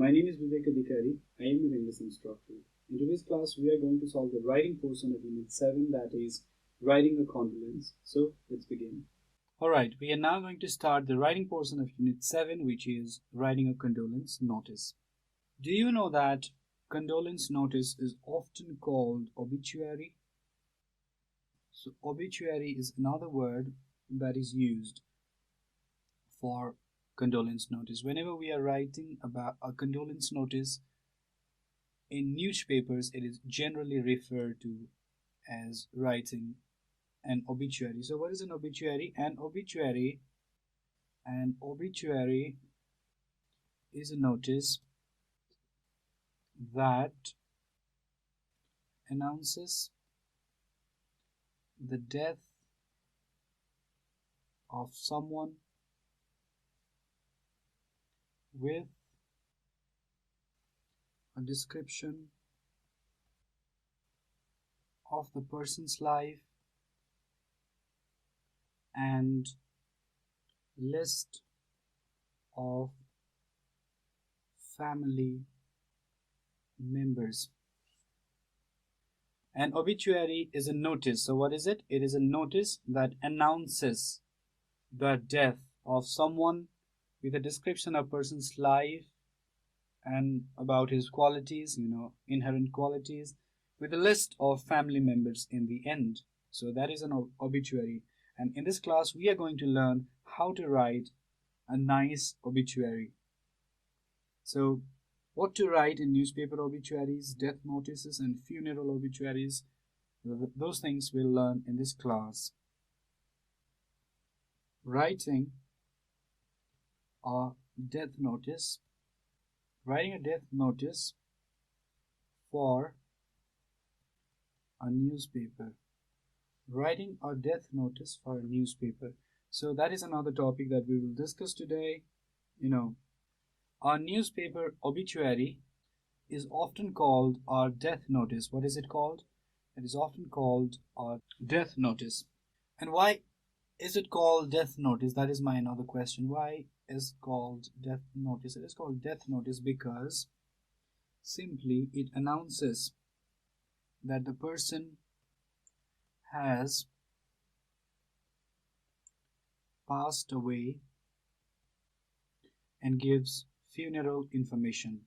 My name is Bibek Adhikari. I am your English instructor. In today's class, we are going to solve the writing portion of Unit 7, that is, writing a condolence. So, let's begin. Alright, we are now going to start the writing portion of Unit 7, which is writing a condolence notice. Do you know that condolence notice is often called obituary? So, obituary is another word that is used for condolence notice. Whenever we are writing about a condolence notice in newspapers, it is generally referred to as writing an obituary. So what is an obituary? An obituary is a notice that announces the death of someone with a description of the person's life and list of family members. An obituary is a notice. So what is it? It is a notice that announces the death of someone with a description of person's life and about his qualities, inherent qualities, with a list of family members in the end. So that is an obituary. And in this class, we are going to learn how to write a nice obituary. So what to write in newspaper obituaries, death notices, and funeral obituaries, those things we'll learn in this class. Writing a death notice. Writing a death notice for a newspaper. Writing a death notice for a newspaper. So that is another topic that we will discuss today. Our newspaper obituary is often called our death notice. What is it called? It is often called our death notice. And why is it called death notice? That is my another question. Why is it called death notice? It is called death notice because simply it announces that the person has passed away and gives funeral information.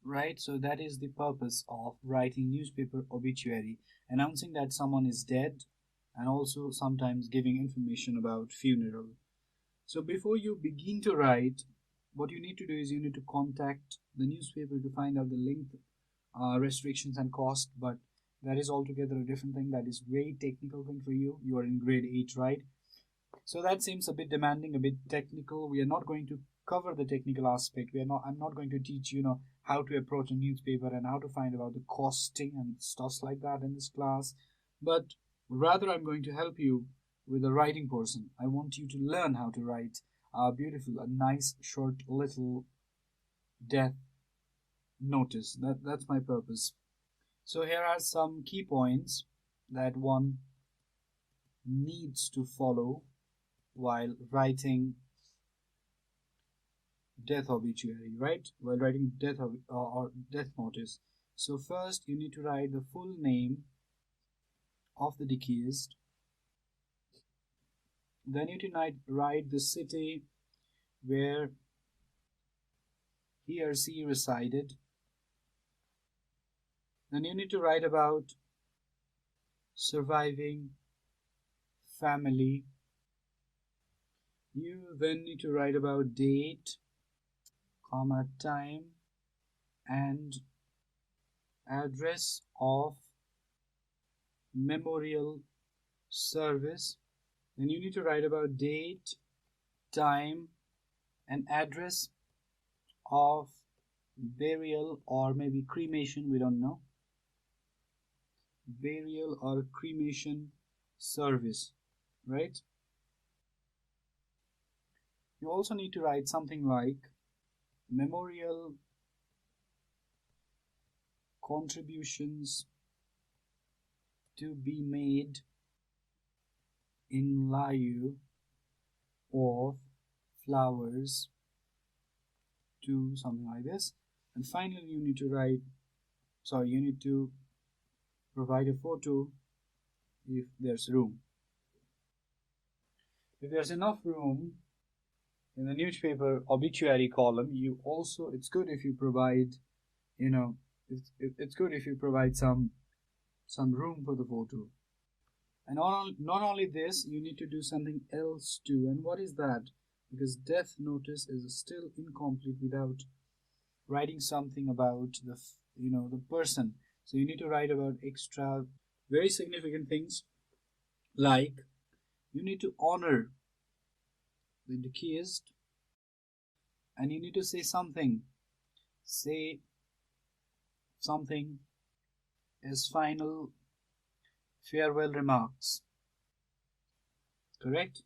Right? So that is the purpose of writing newspaper obituary, announcing that someone is dead and also sometimes giving information about funeral. So before you begin to write, what you need to do is you need to contact the newspaper to find out the length, restrictions and cost, but that is altogether a different thing. That is very technical thing for you. You are in grade 8, right? So that seems a bit demanding, a bit technical. We are not going to cover the technical aspect. I'm not going to teach you how to approach a newspaper and how to find about the costing and stuff like that in this class, but rather I'm going to help you with the writing portion. I want you to learn how to write a nice short little death notice. That's my purpose. So here are some key points that one needs to follow while writing death obituary, right? While writing death or death notice. So first you need to write the full name of the deceased. Then you need to write the city where he or she resided. Then you need to write about surviving family. You then need to write about date, time, and address of memorial service. Then you need to write about date, time, and address of burial or maybe cremation, we don't know. Burial or cremation service, right? You also need to write something like memorial contributions to be made in lieu of flowers to something like this. And finally, you need to provide a photo if there's room. If there's enough room in the newspaper obituary column, it's good if you provide, it's good if you provide some room for the photo. And not only this, you need to do something else too. And what is that? Because death notice is still incomplete without writing something about the person. So you need to write about extra very significant things, like you need to honor the deceased, and you need to say something as final farewell remarks. Correct?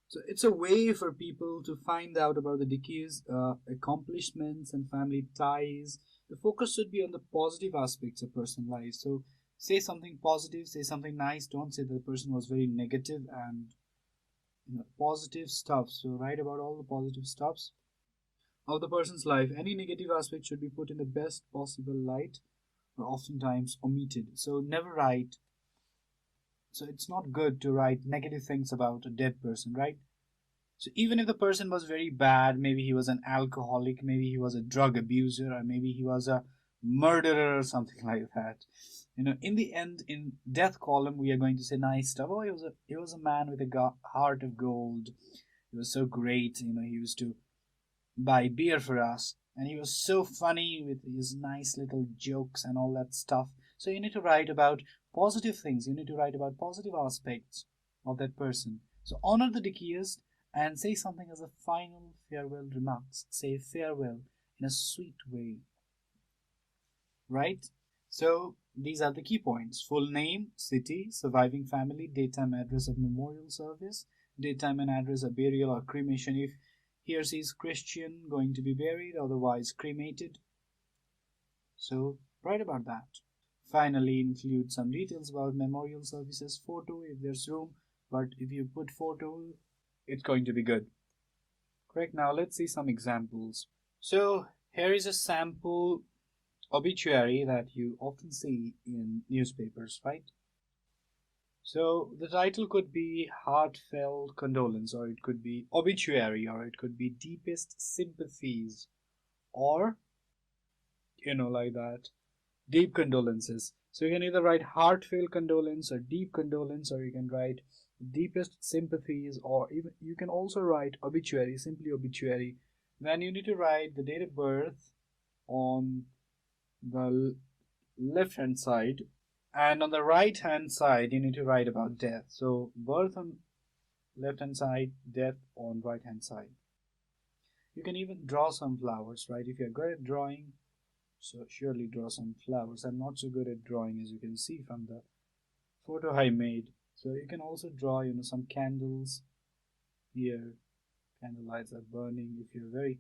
So it's a way for people to find out about the deceased accomplishments and family ties. The focus should be on the positive aspects of person's life. So say something positive, say something nice. Don't say the person was very negative, and positive stuff. So write about all the positive stuffs of the person's life. Any negative aspect should be put in the best possible light, or oftentimes omitted. So never write. So it's not good to write negative things about a dead person, right? So even if the person was very bad, maybe he was an alcoholic, maybe he was a drug abuser, or maybe he was a murderer or something like that. In the end, in death column, we are going to say nice stuff. Oh, he was a man with a heart of gold. He was so great. He used to buy beer for us, and he was so funny with his nice little jokes and all that stuff. So you need to write about positive things. You need to write about positive aspects of that person. So honor the deceased and say something as a final farewell remarks. Say farewell in a sweet way. Right? So these are the key points: full name, city, surviving family, date, time, address of memorial service, date, time, and address of burial or cremation if he or she is Christian, going to be buried, otherwise cremated. So write about that. Finally, include some details about memorial services, photo if there's room, but if you put photo, it's going to be good. Correct. Now let's see some examples. So here is a sample obituary that you often see in newspapers, right? So the title could be Heartfelt Condolence, or it could be Obituary, or it could be Deepest Sympathies, or like that, Deep Condolences. So you can either write Heartfelt Condolence or Deep Condolence, or you can write Deepest Sympathies, or even you can also write Obituary, simply Obituary. Then you need to write the date of birth on the left hand side, and on the right hand side you need to write about death. So birth on left hand side, death on right hand side. You can even draw some flowers, right? If you're good at drawing, so surely draw some flowers. I'm not so good at drawing, as you can see from the photo I made. So you can also draw some candles here. Candle lights are burning. If you're very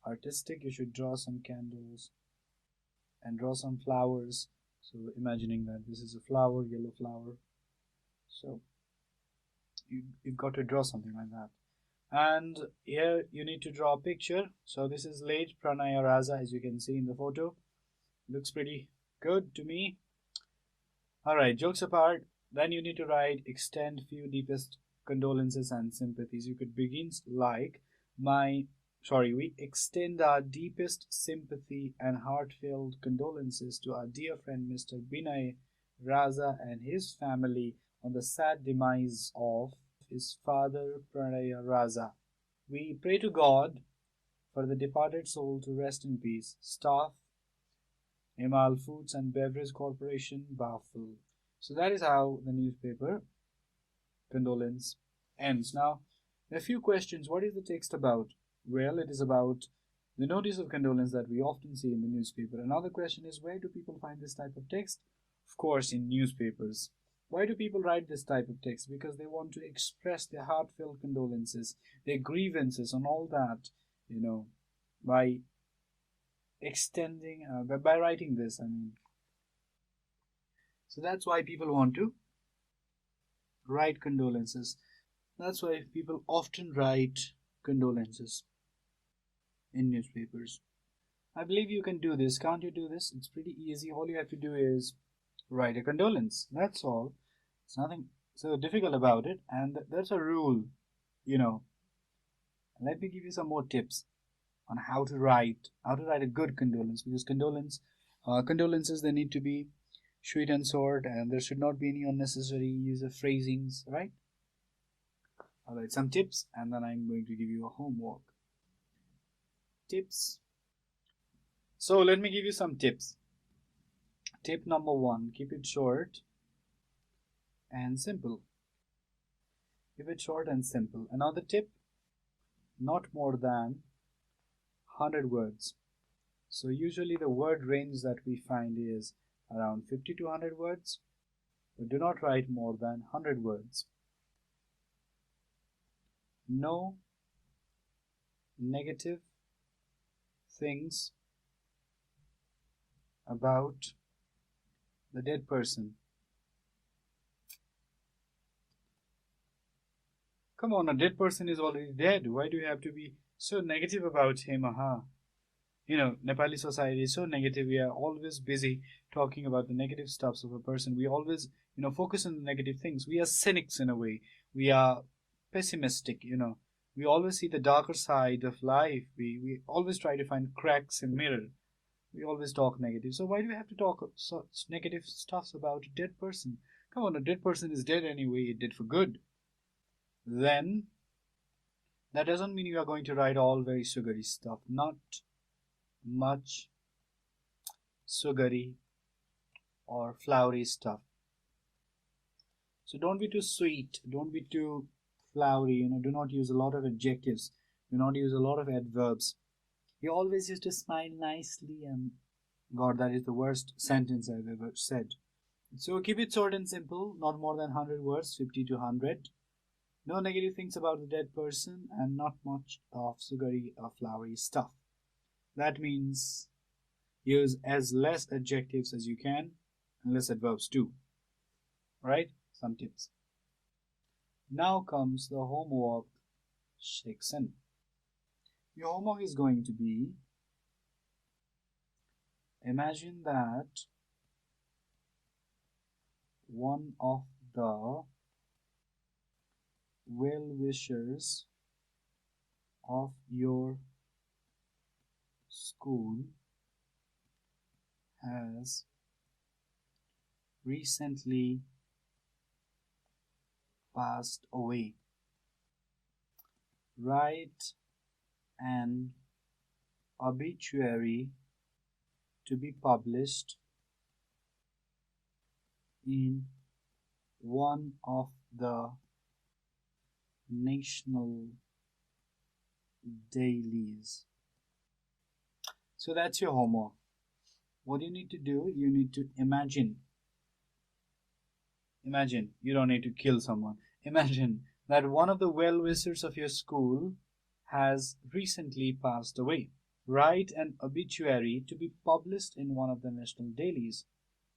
artistic, you should draw some candles and draw some flowers. So imagining that this is a flower, yellow flower. So you've got to draw something like that. And here you need to draw a picture. So this is late Pranaya Raza, as you can see in the photo. Looks pretty good to me. Alright, jokes apart, then you need to write extend few deepest condolences and sympathies. You could begin like we extend our deepest sympathy and heartfelt condolences to our dear friend Mr. Binay Raza and his family on the sad demise of his father Pranaya Raza. We pray to God for the departed soul to rest in peace. Staff, Himal Foods and Beverage Corporation, Baful. So that is how the newspaper condolence ends. Now, a few questions. What is the text about? Well, it is about the notice of condolence that we often see in the newspaper. Another question is, where do people find this type of text? Of course, in newspapers. Why do people write this type of text? Because they want to express their heartfelt condolences, their grievances, and all that, by extending, by writing this. So that's why people want to write condolences. That's why people often write condolences. in newspapers. I believe you can do this. Can't you do this? It's pretty easy. All you have to do is write a condolence. That's all. It's nothing so difficult about it, and that's a rule, you know. Let me give you some more tips on how to write a good condolence, because condolences, they need to be sweet and short, and there should not be any unnecessary use of phrasings, right? All right, some tips, and then I'm going to give you a homework. Tips. So let me give you some tips. Tip number 1, keep it short and simple. Keep it short and simple. Another tip, not more than 100 words. So usually the word range that we find is around 50 to 100 words, but do not write more than 100 words. No negative things about the dead person. Come on, a dead person is already dead. Why do you have to be so negative about him or her? You know, Nepali society is so negative. We are always busy talking about the negative stuffs of a person. We always, focus on the negative things. We are cynics in a way. We are pessimistic, We always see the darker side of life. We always try to find cracks in mirror. We always talk negative. So why do we have to talk such negative stuffs about a dead person? Come on, a dead person is dead anyway. It did for good. Then that doesn't mean you are going to write all very sugary stuff. Not much sugary or flowery stuff. So don't be too sweet, don't be too flowery, do not use a lot of adjectives, do not use a lot of adverbs. You always used to smile nicely, and God, that is the worst sentence I've ever said. So keep it short and simple, not more than 100 words, 50 to 100. No negative things about the dead person, and not much of sugary or flowery stuff. That means use as less adjectives as you can, and less adverbs too. Right? Some tips. Now comes the homework section. Your homework is going to be, imagine that one of the well-wishers of your school has recently passed away. Write an obituary to be published in one of the national dailies. So that's your homework. What you need to do, you need to imagine. Imagine, you don't need to kill someone. Imagine that one of the well-wishers of your school has recently passed away. Write an obituary to be published in one of the national dailies.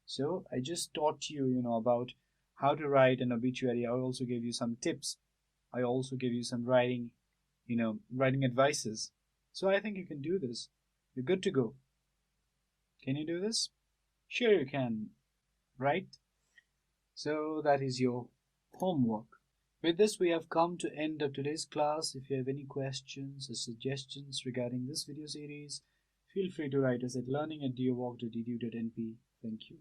So I just taught you, about how to write an obituary. I also gave you some tips. I also gave you some writing advices. So I think you can do this. You're good to go. Can you do this? Sure you can, right? So that is your homework. With this, we have come to end of today's class. If you have any questions or suggestions regarding this video series, feel free to write us at learning@deerwalk.edu.np. Thank you.